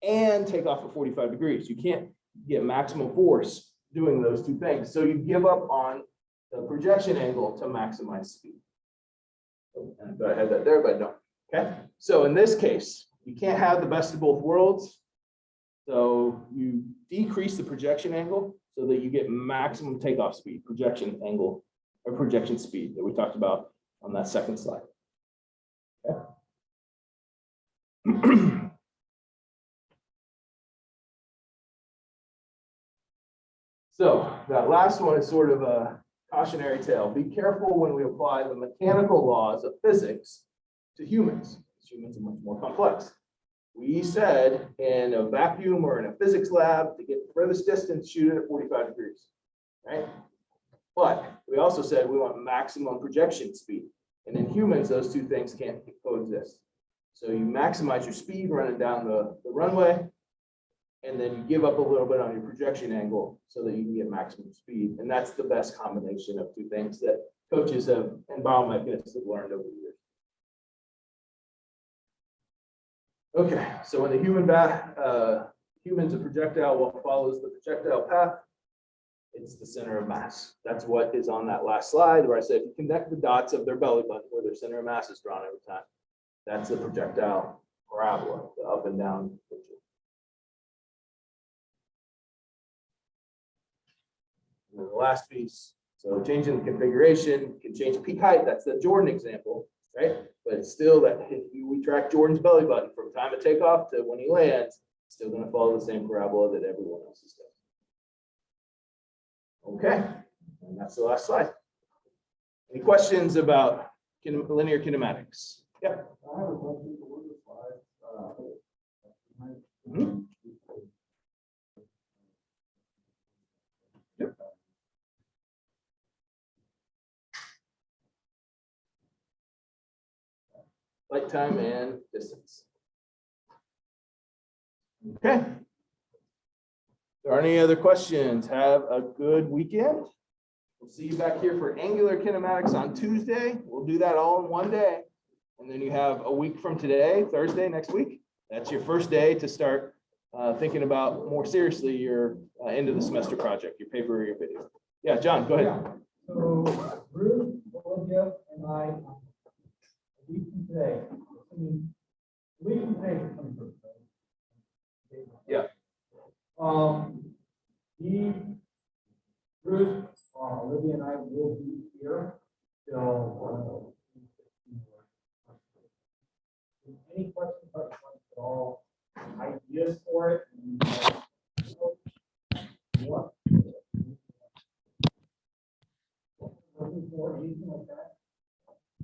and take off at 45 degrees. You can't get maximum force doing those two things. So you give up on the projection angle to maximize speed. And I had that there, but no. Okay. So in this case, you can't have the best of both worlds. So you decrease the projection angle so that you get maximum takeoff speed, projection angle, or projection speed that we talked about on that second slide. Okay. So that last one is sort of a cautionary tale. Be careful when we apply the mechanical laws of physics to humans. Humans are much more complex. We said in a vacuum or in a physics lab to get the furthest distance, shoot it at 45 degrees, right? But we also said we want maximum projection speed. And in humans, those two things can't coexist. So you maximize your speed running down the runway, and then you give up a little bit on your projection angle so that you can get maximum speed. And that's the best combination of two things that coaches have and biomechanists have learned over the years. Okay, so when the human's a projectile, what follows the projectile path? It's the center of mass. That's what is on that last slide where I said, if you connect the dots of their belly button where their center of mass is drawn every time, that's the projectile parabola, the up and down picture. And then the last piece, so changing the configuration can change peak height. That's the Jordan example, right? But it's still that if we track Jordan's belly button from time of takeoff to when he lands, it's still going to follow the same parabola that everyone else is doing. Okay, and that's the last slide. Any questions about linear kinematics? Yeah. I have a question for the slide. Mhm. Yep. Flight time and distance. Okay. If there are any other questions, have a good weekend. We'll see you back here for angular kinematics on Tuesday. We'll do that all in one day. And then you have a week from today, Thursday next week. That's your first day to start thinking about more seriously your end of the semester project, your paper or your video. Yeah, John, go ahead. So Bruce, Olivia, and I, a week from today, I mean, a week from today is the 21st, right? Yeah. Bruce, Olivia and I will be here till, any questions about it at all, ideas for it,